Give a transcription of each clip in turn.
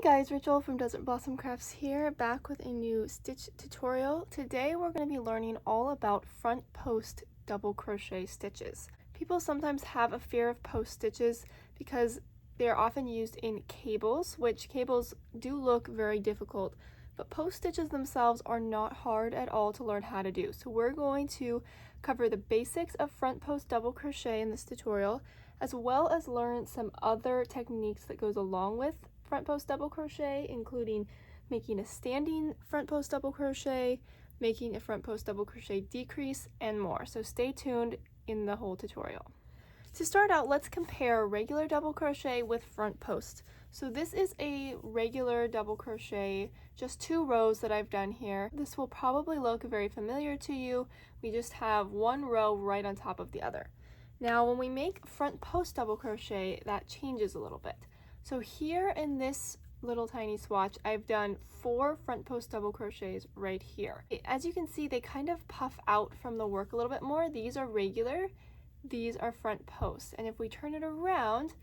Hey guys, Rachel from Desert Blossom Crafts here, back with a new stitch tutorial. Today we're going to be learning all about front post double crochet stitches. People sometimes have a fear of post stitches because they are often used in cables, which cables do look very difficult, but post stitches themselves are not hard at all to learn how to do. So we're going to cover the basics of front post double crochet in this tutorial, as well as learn some other techniques that goes along with front post double crochet, including making a standing front post double crochet, making a front post double crochet decrease, and more. So stay tuned in the whole tutorial. To start out, let's compare regular double crochet with front post. So this is a regular double crochet, just 2 rows that I've done here. This will probably look very familiar to you. We just have 1 row right on top of the other. Now when we make front post double crochet, that changes a little bit. So here in this little tiny swatch, I've done 4 front post double crochets right here. As you can see, they kind of puff out from the work a little bit more. These are regular, these are front posts. And if we turn it around,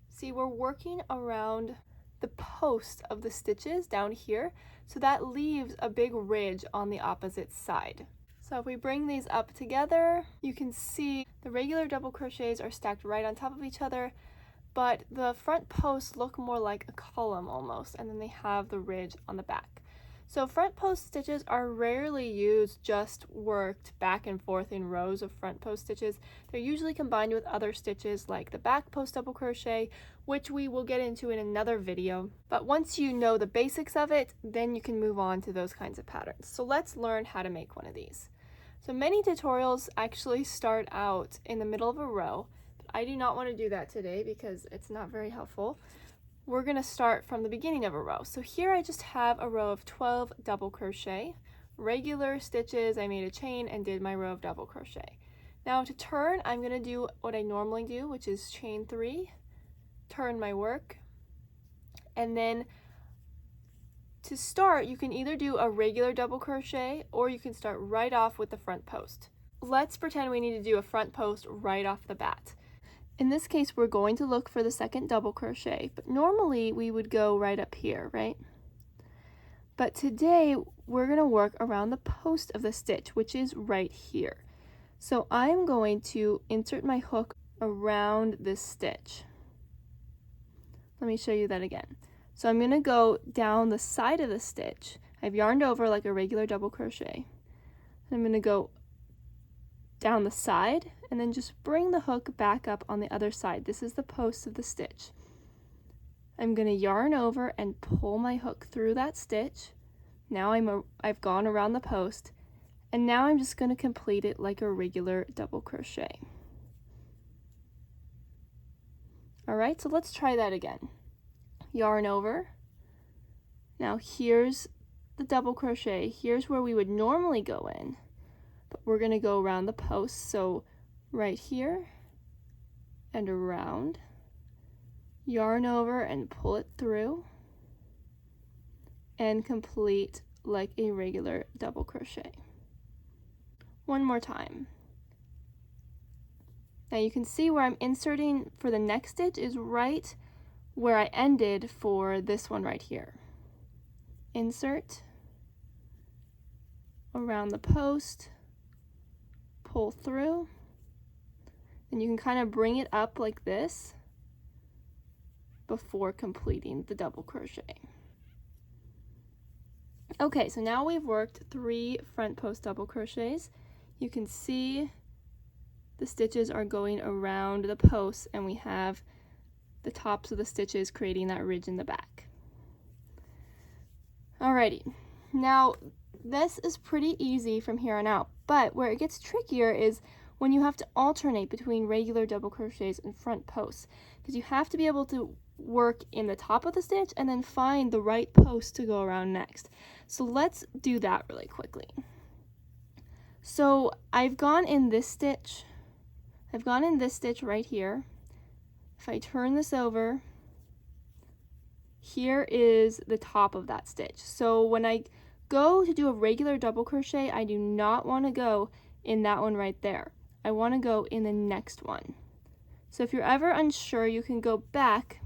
see, we're working around the post of the stitches down here. So that leaves a big ridge on the opposite side. So if we bring these up together, you can see the regular double crochets are stacked right on top of each other, but the front posts look more like a column almost, and then they have the ridge on the back. So front post stitches are rarely used just worked back and forth in rows of front post stitches. They're usually combined with other stitches like the back post double crochet, which we will get into in another video. But once you know the basics of it, then you can move on to those kinds of patterns. So let's learn how to make one of these. So many tutorials actually start out in the middle of a row. I do not want to do that today because it's not very helpful. We're going to start from the beginning of a row. So here I just have a row of 12 double crochet, regular stitches. I made a chain and did my row of double crochet. Now to turn, I'm going to do what I normally do, which is chain 3, turn my work, and then to start, you can either do a regular double crochet or you can start right off with the front post. Let's pretend we need to do a front post right off the bat. In this case, we're going to look for the second double crochet, but normally we would go right up here, right? But today we're going to work around the post of the stitch, which is right here. So I'm going to insert my hook around this stitch. Let me show you that again. So I'm going to go down the side of the stitch. I've yarned over like a regular double crochet. I'm going to go down the side and then just bring the hook back up on the other side. This is the post of the stitch. I'm going to yarn over and pull my hook through that stitch. Now I've gone around the post, and now I'm just going to complete it like a regular double crochet. Alright, so let's try that again. Yarn over. Now here's the double crochet. Here's where we would normally go in, but we're going to go around the post. So right here and around, yarn over and pull it through, and complete like a regular double crochet. One more time. Now you can see where I'm inserting for the next stitch is right where I ended for this one right here. Insert around the post, pull through, and you can kind of bring it up like this before completing the double crochet. Okay, so now we've worked 3 front post double crochets. You can see the stitches are going around the posts, and we have the tops of the stitches creating that ridge in the back. Alrighty, now this is pretty easy from here on out, but where it gets trickier is when you have to alternate between regular double crochets and front posts, because you have to be able to work in the top of the stitch and then find the right post to go around next. So let's do that really quickly. So I've gone in this stitch right here. If I turn this over, here is the top of that stitch. So when I go to do a regular double crochet, I do not want to go in that one right there. I want to go in the next one. So if you're ever unsure, you can go back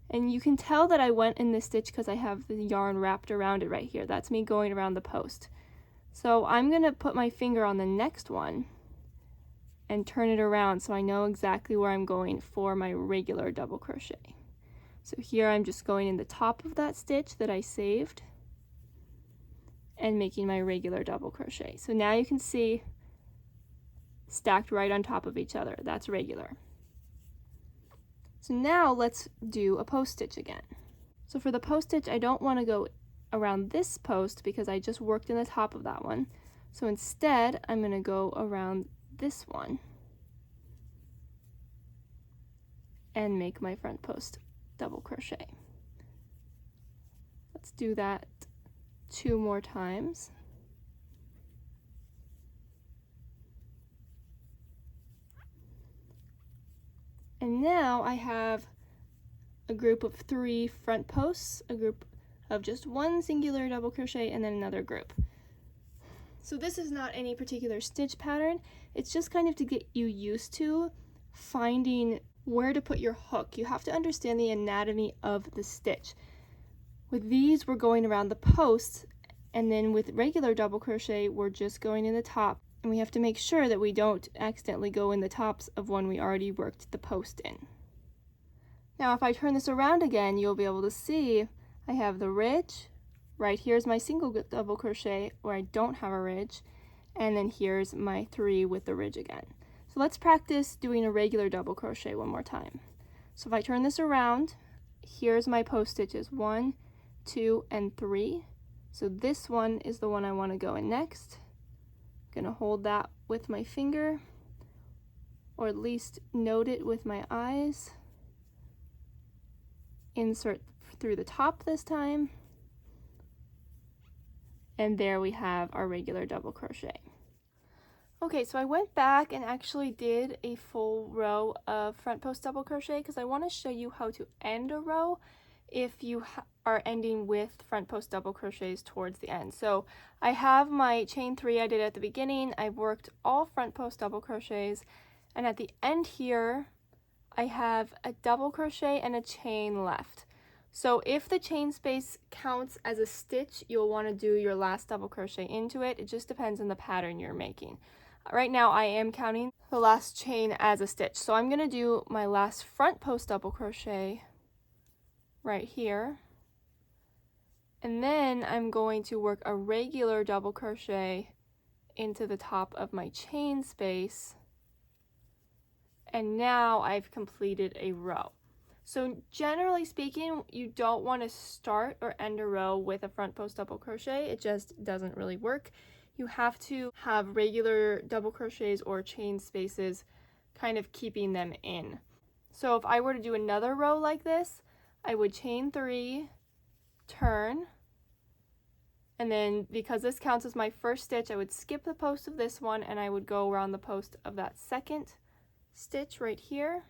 And you can tell that I went in this stitch because I have the yarn wrapped around it right here. That's me going around the post. So I'm going to put my finger on the next one and turn it around so I know exactly where I'm going for my regular double crochet. So here I'm just going in the top of that stitch that I saved and making my regular double crochet. So now you can see stacked right on top of each other. That's regular. So now let's do a post stitch again. So for the post stitch, I don't want to go around this post because I just worked in the top of that one. So instead, I'm going to go around this one and make my front post double crochet. Let's do that 2 more times. And now I have a group of 3 front posts, a group of just 1 singular double crochet, and then another group. So this is not any particular stitch pattern, it's just kind of to get you used to finding where to put your hook. You have to understand the anatomy of the stitch. With these, we're going around the posts, and then with regular double crochet, we're just going in the top. And we have to make sure that we don't accidentally go in the tops of one we already worked the post in. Now if I turn this around again, you'll be able to see I have the ridge. Right here's my single double crochet where I don't have a ridge. And then here's my 3 with the ridge again. So let's practice doing a regular double crochet one more time. So if I turn this around, here's my post stitches, 1, 2, and 3. So this one is the one I want to go in next. I'm going to hold that with my finger, or at least note it with my eyes. Insert through the top this time. And there we have our regular double crochet. Okay, so I went back and actually did a full row of front post double crochet because I want to show you how to end a row if you are ending with front post double crochets towards the end. So I have my chain 3 I did at the beginning. I've worked all front post double crochets, and at the end here I have a double crochet and a chain left. So if the chain space counts as a stitch, you'll want to do your last double crochet into it. It just depends on the pattern you're making. Right now I am counting the last chain as a stitch. So I'm going to do my last front post double crochet right here. And then I'm going to work a regular double crochet into the top of my chain space. And now I've completed a row. So generally speaking, you don't want to start or end a row with a front post double crochet. It just doesn't really work. You have to have regular double crochets or chain spaces kind of keeping them in. So if I were to do another row like this, I would chain 3, turn, and then because this counts as my first stitch, I would skip the post of this one and I would go around the post of that second stitch right here,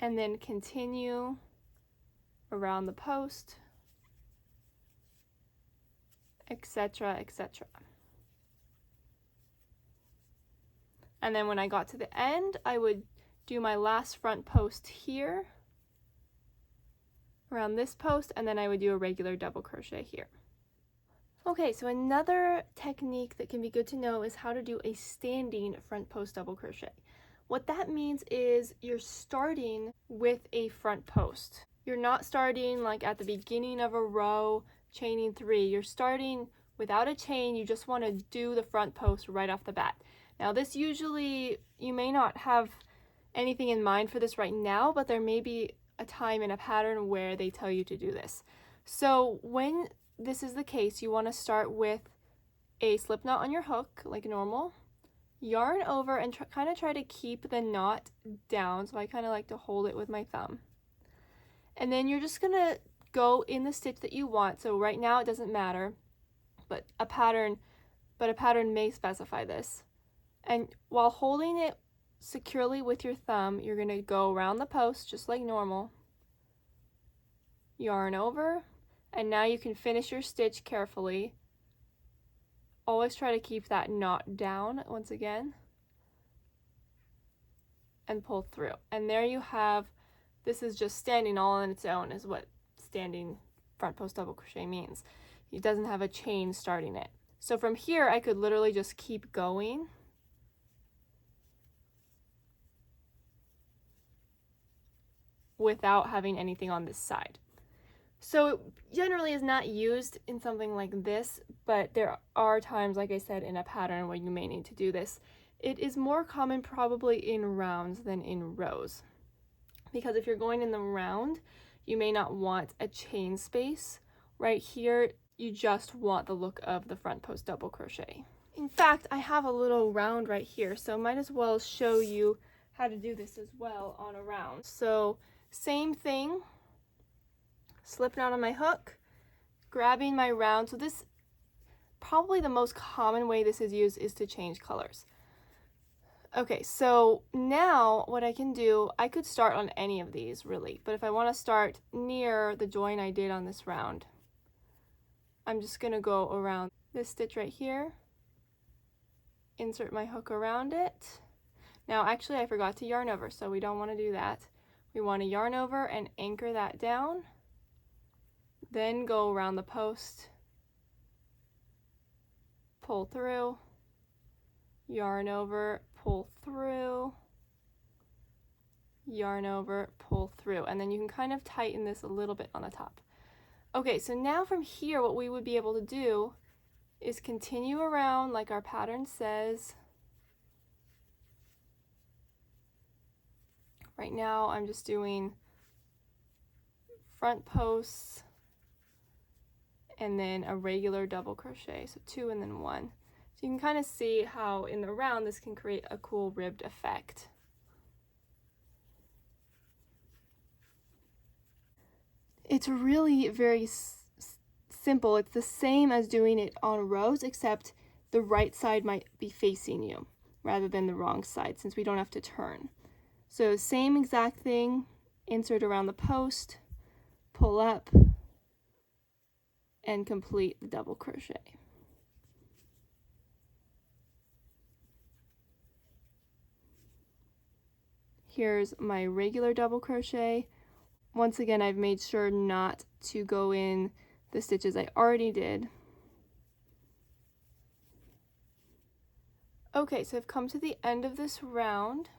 and then continue around the post, etc., etc. And then when I got to the end, I would do my last front post here around this post, and then I would do a regular double crochet here. Okay, so another technique that can be good to know is how to do a standing front post double crochet. What that means is you're starting with a front post. You're not starting like at the beginning of a row, chaining 3. You're starting without a chain. You just want to do the front post right off the bat. Now this usually, you may not have anything in mind for this right now, but there may be a time in a pattern where they tell you to do this. So when this is the case, you want to start with a slip knot on your hook like normal, yarn over and kind of try to keep the knot down. So I kind of like to hold it with my thumb. And then you're just going to go in the stitch that you want. So right now it doesn't matter, but a pattern may specify this. And while holding it securely with your thumb, you're going to go around the post just like normal, yarn over, and now you can finish your stitch carefully. Always try to keep that knot down once again and pull through. And there you have This is just standing all on its own is what standing front post double crochet means. It doesn't have a chain starting it. So from here I could literally just keep going without having anything on this side. So it generally is not used in something like this, but there are times, like I said, in a pattern where you may need to do this. It is more common probably in rounds than in rows, because if you're going in the round, you may not want a chain space. Right here, you just want the look of the front post double crochet. In fact, I have a little round right here, so might as well show you how to do this as well on a round. So same thing, slipping out on my hook, grabbing my round. So this, probably the most common way this is used is to change colors. Okay, so now what I can do, I could start on any of these really, but if I want to start near the join I did on this round, I'm just going to go around this stitch right here, insert my hook around it. Now actually I forgot to yarn over, so we don't want to do that. We want to yarn over and anchor that down, then go around the post, pull through, yarn over, pull through, yarn over, pull through, and then you can kind of tighten this a little bit on the top. Okay, so now from here what we would be able to do is continue around like our pattern says. Right now I'm just doing front posts and then a regular double crochet, so 2 and then 1. So you can kind of see how in the round this can create a cool ribbed effect. It's really very simple. It's the same as doing it on rows, except the right side might be facing you rather than the wrong side, since we don't have to turn. So same exact thing, insert around the post, pull up, and complete the double crochet. Here's my regular double crochet. Once again, I've made sure not to go in the stitches I already did. Okay, so I've come to the end of this round.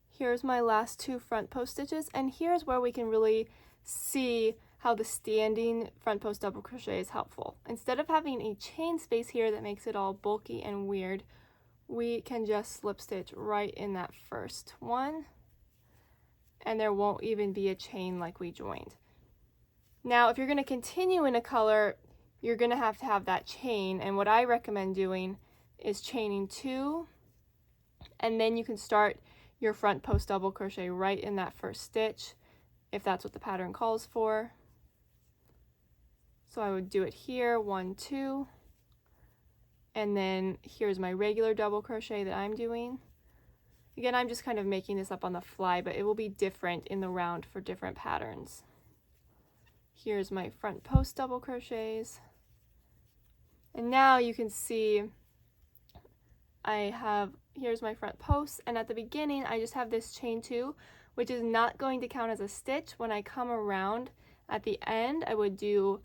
Here's my last 2 front post stitches, and here's where we can really see how the standing front post double crochet is helpful. Instead of having a chain space here that makes it all bulky and weird, we can just slip stitch right in that first one, and there won't even be a chain like we joined. Now, if you're going to continue in a color, you're going to have that chain, and what I recommend doing is chaining 2, and then you can start your front post double crochet right in that first stitch, if that's what the pattern calls for. So I would do it here, 1, 2, and then here's my regular double crochet that I'm doing. Again, I'm just kind of making this up on the fly, but it will be different in the round for different patterns. Here's my front post double crochets. And now you can see here's my front post, and at the beginning I just have this chain 2, which is not going to count as a stitch. When I come around at the end, I would do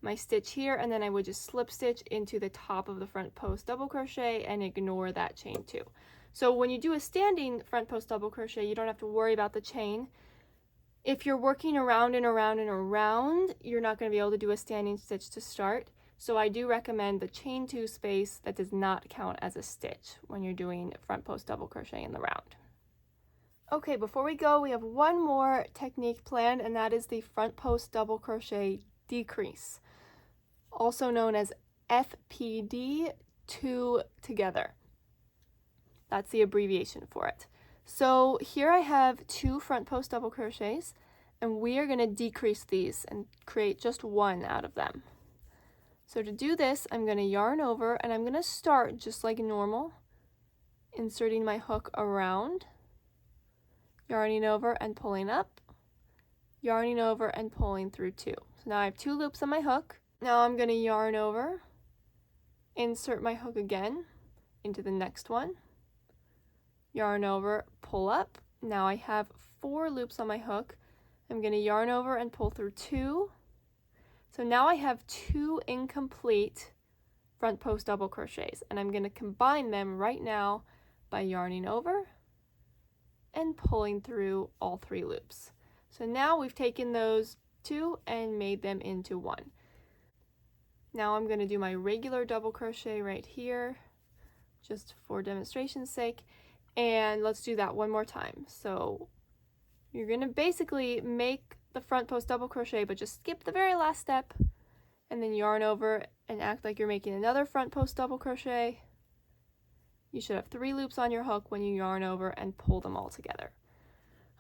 my stitch here, and then I would just slip stitch into the top of the front post double crochet and ignore that chain 2. So when you do a standing front post double crochet, you don't have to worry about the chain. If you're working around and around and around, you're not going to be able to do a standing stitch to start. So I do recommend the chain 2 space that does not count as a stitch when you're doing front post double crochet in the round. Okay, before we go, we have one more technique planned, and that is the front post double crochet decrease, also known as Fpdc2tog. That's the abbreviation for it. So here I have 2 front post double crochets, and we are going to decrease these and create just 1 out of them. So to do this, I'm going to yarn over, and I'm going to start just like normal, inserting my hook around, yarning over and pulling up, yarning over and pulling through 2. So now I have 2 loops on my hook. Now I'm going to yarn over, insert my hook again into the next one, yarn over, pull up, Now I have 4 loops on my hook. I'm going to yarn over and pull through 2. So now I have 2 incomplete front post double crochets, and I'm going to combine them right now by yarning over and pulling through all 3 loops. So now we've taken those 2 and made them into 1. Now I'm going to do my regular double crochet right here, just for demonstration's sake, and let's do that one more time. So you're going to basically make the front post double crochet, but just skip the very last step, and then yarn over and act like you're making another front post double crochet. You should have 3 loops on your hook when you yarn over and pull them all together.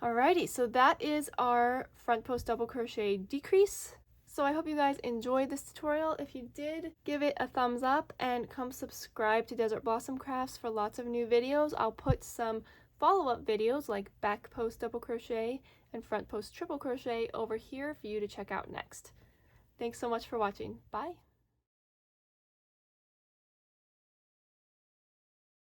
Alrighty, so that is our front post double crochet decrease. So I hope you guys enjoyed this tutorial. If you did, give it a thumbs up and come subscribe to Desert Blossom Crafts for lots of new videos. I'll put some follow-up videos like back post double crochet and front post triple crochet over here for you to check out next. Thanks so much for watching. Bye!